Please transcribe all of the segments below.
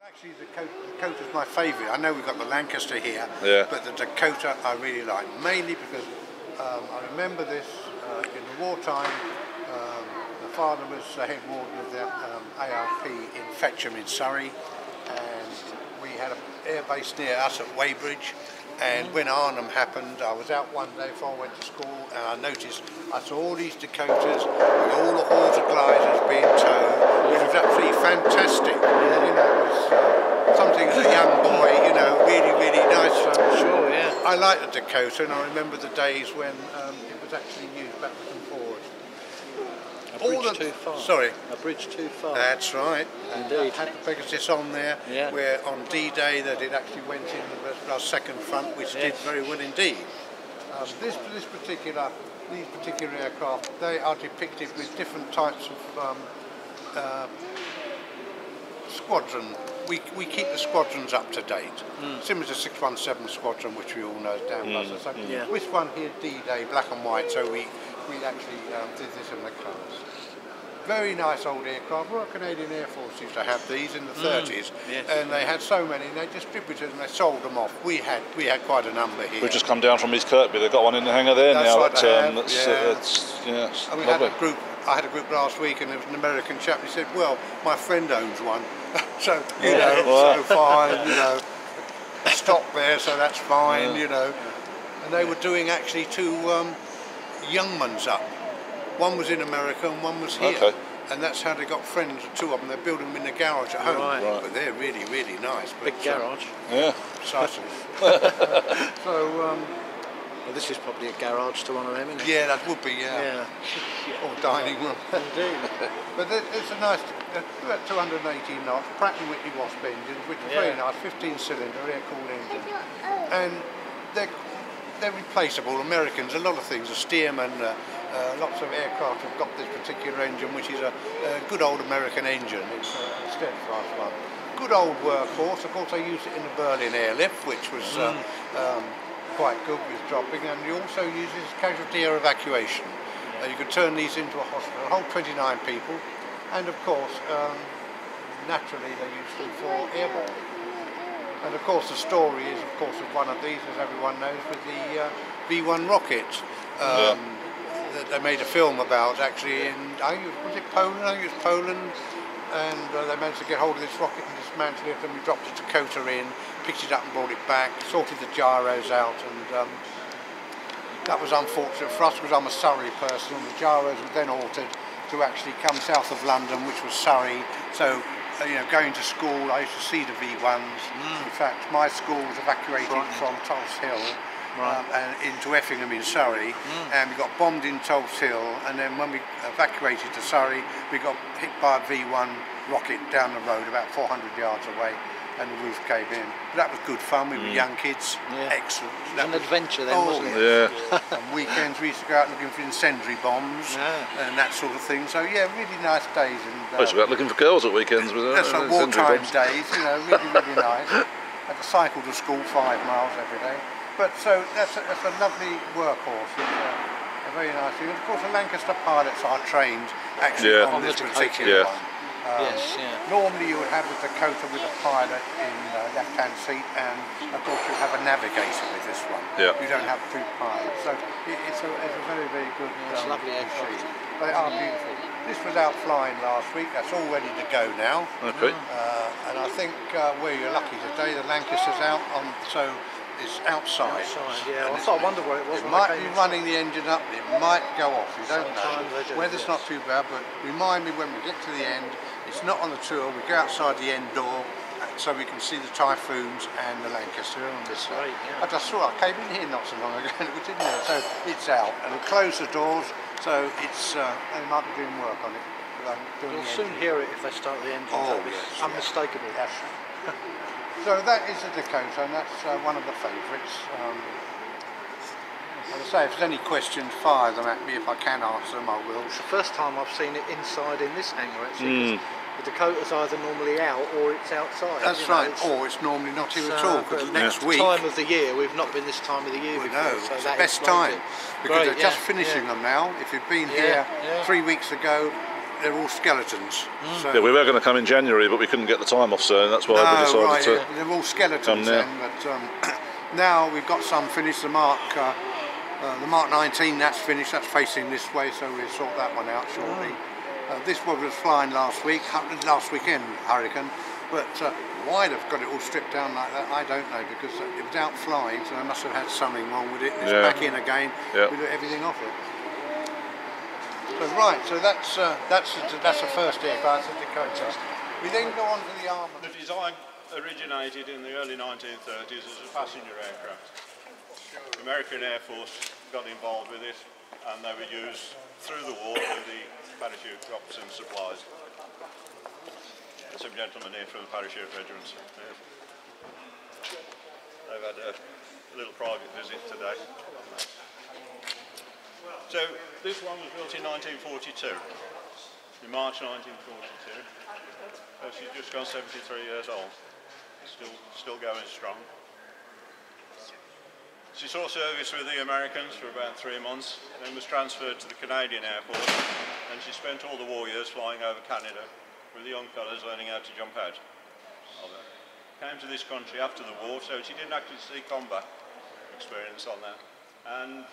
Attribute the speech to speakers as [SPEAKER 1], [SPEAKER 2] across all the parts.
[SPEAKER 1] Actually, the Dakota's my favourite. I know we've got the Lancaster here, but the Dakota I really like, mainly because I remember this in the wartime. My father was the head warden of the ARP in Fetcham in Surrey, and we had an air base near us at Weybridge. And when Arnhem happened, I was out one day before I went to school, and I noticed, I saw all these Dakotas with all the halls of gliders being towed, which was absolutely fantastic. You know, it was something as a young boy, you know, really, really nice.
[SPEAKER 2] Sure, yeah.
[SPEAKER 1] I like the Dakota, and I remember the days when it was actually used backwards and forwards.
[SPEAKER 2] A bridge too far.
[SPEAKER 1] Sorry?
[SPEAKER 2] A bridge too far.
[SPEAKER 1] That's right.
[SPEAKER 2] Indeed.
[SPEAKER 1] I had the Pegasus on there, where on D-Day that it actually went in our second front, which did very well indeed. These particular aircraft, they are depicted with different types of squadron. We keep the squadrons up to date. Similar to 617 squadron, which we all know is down buzzer. So this one here, D-Day, black and white, so we actually did this in the colours. Very nice old aircraft. Royal Canadian Air Force used to have these in the 30s, and they had so many, and they distributed and they sold them off. We had quite a number here.
[SPEAKER 3] We've just come down from East Kirkby. They've got one in the hangar there now.
[SPEAKER 1] And we had a group. I had a group last week, and there was an American chap. He said, "Well, my friend owns one, so you know, so fine, you know, stock there, so that's fine, you know." And they were doing actually two young ones up. One was in America and one was here, and that's how they got friends. The two of them, they build them in the garage at home, but they're really, really nice.
[SPEAKER 2] Big garage.
[SPEAKER 1] Precisely. So.
[SPEAKER 2] Well, this is probably a garage to one of them, isn't it?
[SPEAKER 1] Yeah, that would be, or dining room.
[SPEAKER 2] Indeed.
[SPEAKER 1] But it's a nice, about 218 knots, Pratt & Whitney Wasp engines, which are very nice, 15-cylinder air-cooled engines. And they're replaceable. Americans, a lot of things, a Stearman, lots of aircraft have got this particular engine, which is a good old American engine. It's a steadfast one. Good old workhorse. Of course, I used it in the Berlin airlift, which was quite good with dropping, and you also use it as casualty air evacuation. You could turn these into a hospital, hold 29 people, and of course, naturally they're useful for airborne. And of course the story is, of course, of one of these, as everyone knows, with the V1 rocket that they made a film about, actually in, was it Poland? I think it was Poland, and they managed to get hold of this rocket and dismantle it, and we dropped a Dakota in, picked it up and brought it back, sorted the gyros out, and that was unfortunate for us because I'm a Surrey person, and the gyros were then altered to actually come south of London, which was Surrey. So, you know, going to school, I used to see the V1s. In fact, my school was evacuated from Tulse Hill and into Effingham in Surrey, and we got bombed in Tulse Hill, and then when we evacuated to Surrey, we got hit by a V1 rocket down the road about 400 yards away, and the roof caved in. But that was good fun. We were young kids. Excellent.
[SPEAKER 2] It was an adventure then, wasn't it?
[SPEAKER 1] On weekends we used to go out looking for incendiary bombs and that sort of thing. So yeah, really nice days. And
[SPEAKER 3] I used to go out looking for girls at weekends.
[SPEAKER 1] That's like wartime days, you know, really, really nice. I had to cycle to school 5 miles every day. But so that's a lovely workhorse. It's a very nice thing. And of course the Lancaster pilots are trained actually on this particular one. Normally you would have the Dakota with a pilot in the left-hand seat, and of course you have a navigator with this one. You don't have two pilots, so it's a very, very good
[SPEAKER 2] lovely aircraft.
[SPEAKER 1] They are beautiful. This was out flying last week. That's all ready to go now. And I think where you're lucky today, the Lancaster's out on, so it's outside.
[SPEAKER 2] I wonder where it was.
[SPEAKER 1] It might be running the engine up, it might go off, you don't know. Weather's not too bad, but remind me when we get to the end, it's not on the tour, we go outside the end door so we can see the Typhoons and the Lancaster on this side. I just saw, I came in here not so long ago and it was in there, so it's out. And we close the doors, so it's, they might be doing work on it.
[SPEAKER 2] You'll soon hear it if they start the engine. Unmistakable.
[SPEAKER 1] So that is the Dakota, and that's one of the favourites. As I say, if there's any questions, fire them at me. If I can answer them, I will.
[SPEAKER 2] It's the first time I've seen it inside in this hangar, actually. The Dakota's either normally out or it's outside.
[SPEAKER 1] That's right, or it's normally not here at all, because next week...
[SPEAKER 2] time of the year, we've not been this time of the year before.
[SPEAKER 1] No, so it's the best time, because they're just finishing them now. If you've been here 3 weeks ago, they're all skeletons. So
[SPEAKER 3] Yeah, we were going to come in January, but we couldn't get the time off, so that's why we decided
[SPEAKER 1] right,
[SPEAKER 3] to.
[SPEAKER 1] yeah. They're all skeletons then, but now we've got some finished. The Mark 19, that's finished. That's facing this way, so we'll sort that one out shortly. This one was flying last weekend, hurricane, but why they've got it all stripped down like that, I don't know, because it was out flying, so they must have had something wrong with it. It's back in again with everything off it. So right, so that's the first aircraft, the Dakota. We then go on to the armour.
[SPEAKER 4] The design originated in the early 1930s as a passenger aircraft. The American Air Force got involved with it, and they were used through the war for the parachute drops and supplies. There's some gentlemen here from the parachute regiments. They've had a little private visit today. So this one was built in 1942, in March 1942. So she's just gone 73 years old, still going strong. She saw service with the Americans for about 3 months, then was transferred to the Canadian Air Force, and she spent all the war years flying over Canada with the young fellas learning how to jump out of it. Came to this country after the war, so she didn't actually see combat experience on that. And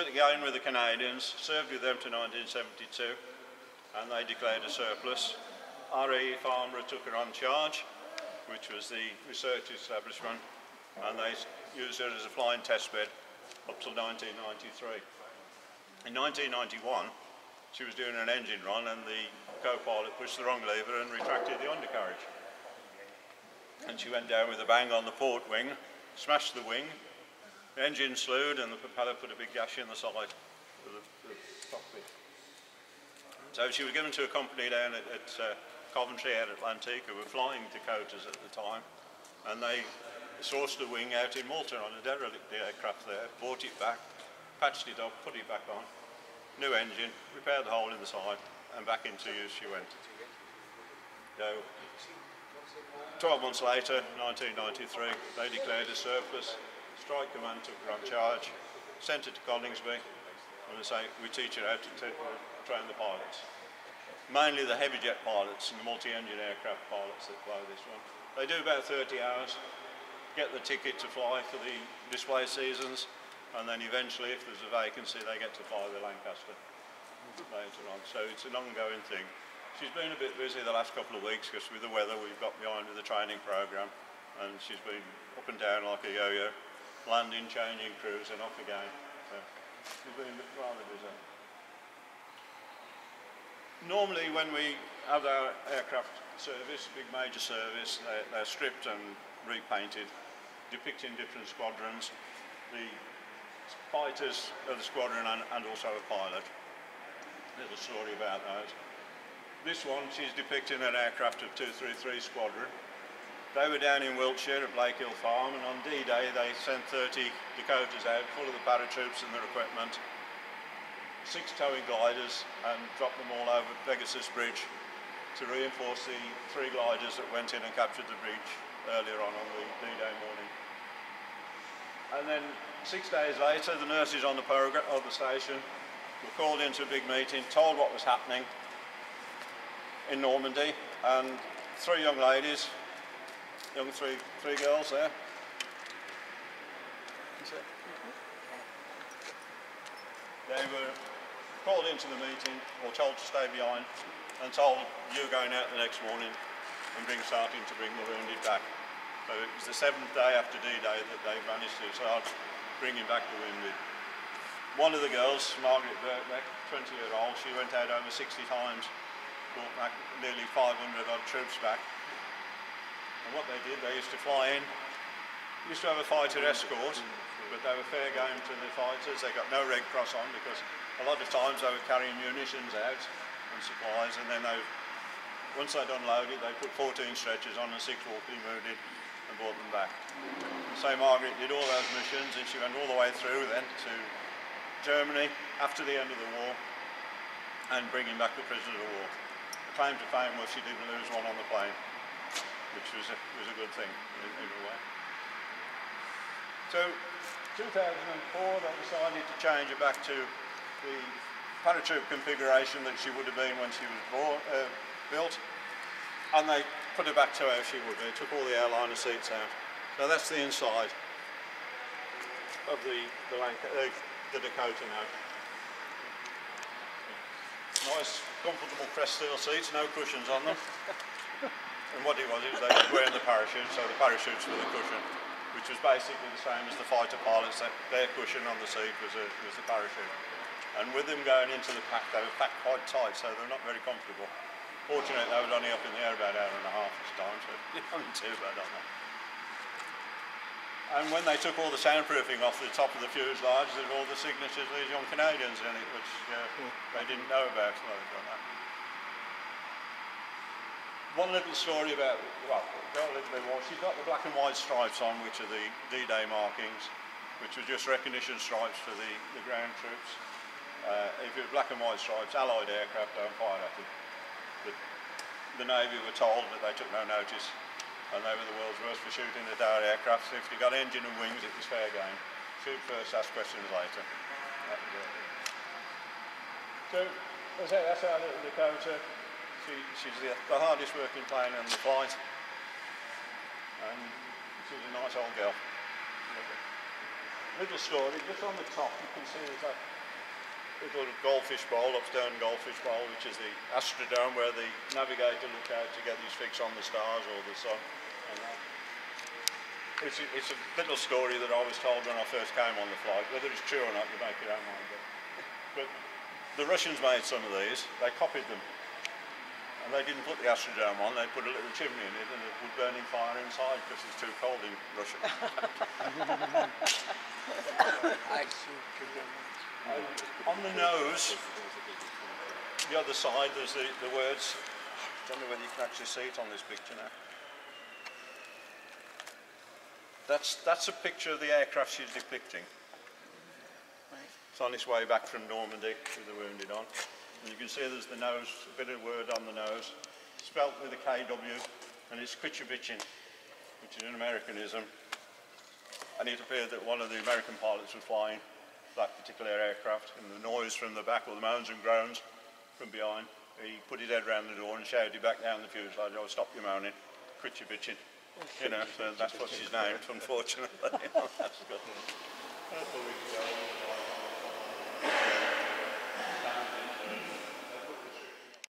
[SPEAKER 4] again with the Canadians, served with them to 1972, and they declared a surplus. RE Farnborough took her on charge, which was the research establishment, and they used her as a flying test bed up till 1993. In 1991, she was doing an engine run, and the co-pilot pushed the wrong lever and retracted the undercarriage. And she went down with a bang on the port wing, smashed the wing, the engine slewed, and the propeller put a big gash in the side of the cockpit. So she was given to a company down at Coventry, Air Atlantic, who were flying Dakotas at the time, and they sourced the wing out in Malta on a derelict aircraft there, brought it back, patched it up, put it back on, new engine, repaired the hole in the side, and back into use she went. So 12 months later, 1993, they declared a surplus. Strike Command took her on charge, sent her to Coningsby, and they say, we teach her how to train the pilots. Mainly the heavy jet pilots and the multi-engine aircraft pilots that fly this one. They do about 30 hours, get the ticket to fly for the display seasons, and then eventually, if there's a vacancy, they get to fly the Lancaster later on. So it's an ongoing thing. She's been a bit busy the last couple of weeks because with the weather we've got behind with the training program, and she's been up and down like a yo-yo, landing, changing crews, and off again. So she's been rather busy. Normally when we have our aircraft service, big major service, they're stripped and repainted, depicting different squadrons, the fighters of the squadron and also a pilot. There's a story about those. This one, she's depicting an aircraft of 233 Squadron. They were down in Wiltshire at Blake Hill Farm, and on D-Day they sent 30 Dakotas out full of the paratroops and their equipment, 6 towing gliders, and dropped them all over Pegasus Bridge to reinforce the 3 gliders that went in and captured the bridge earlier on the D-Day morning. And then 6 days later, the nurses on the program of the station were called into a big meeting, told what was happening in Normandy, and 3 young ladies, three girls there. They were called into the meeting, or told to stay behind, and told, you're going out the next morning and starting to bring the wounded back. So it was the 7th day after D-Day that they managed to start bringing back the wounded. One of the girls, Margaret Birkbeck, 20-year-old, she went out over 60 times, brought back nearly 500 odd troops back. And what they did, they used to fly in, used to have a fighter escort, but they were fair game to the fighters. They got no Red Cross on because a lot of times they were carrying munitions out and supplies, and then once they'd unloaded, they put 14 stretchers on and 6 walking wounded and brought them back. So Margaret did all those missions, and she went all the way through then to Germany after the end of the war and bringing back the prisoners of war. The claim to fame was she didn't lose one on the plane, which was a good thing in a way. So 2004 they decided to change it back to the parachute configuration that she would have been when she was built, and they put her back to how she would be. Took all the airliner seats out. So that's the inside of the Dakota now. Nice, comfortable crest steel seats, no cushions on them. And what it was they were wearing the parachute, so the parachutes were the cushion, which was basically the same as the fighter pilots. Their cushion on the seat was the parachute. And with them going into the pack, they were packed quite tight, so they were not very comfortable. Fortunately, they were only up in the air about an hour and a half this time, so it wasn't too bad on that. And when they took all the soundproofing off the top of the fuselage, there's all the signatures of these young Canadians in it, which they didn't know about. So they've done that. One little story about, well, got a little bit more. She's got the black and white stripes on, which are the D-Day markings, which were just recognition stripes for the ground troops. If it was black and white stripes, Allied aircraft don't fire at it. But the Navy were told that they took no notice, and they were the world's worst for shooting the Dower aircraft. So if you got engine and wings, it was fair game. Shoot first, ask questions later. That was it. So, that's our little Dakota. She's the hardest working plane on the flight, and she's a nice old girl. Little story, just on the top you can see there's that little goldfish bowl, upstern goldfish bowl, which is the astrodome where the navigator looked out to get his fix on the stars or the sun. And that. It's a little story that I was told when I first came on the flight. Whether it's true or not, you make your own mind up. But the Russians made some of these, they copied them. And they didn't put the astrodome on, they put a little chimney in it and a wood burning fire inside because it's too cold in Russia. On the nose, the other side, there's the words. I don't know whether you can actually see it on this picture now. That's a picture of the aircraft she's depicting. It's on its way back from Normandy with the wounded on. And you can see there's the nose, a bit of word on the nose, spelt with a KW, and it's Kwicherbichen, which is an Americanism. And it appeared that one of the American pilots was flying that particular aircraft, and the noise from the back, or the moans and groans from behind, he put his head round the door and shouted back down the fuselage, "Oh, stop your moaning, Kwicherbichen." You know, so that's what she's named, unfortunately. That's good.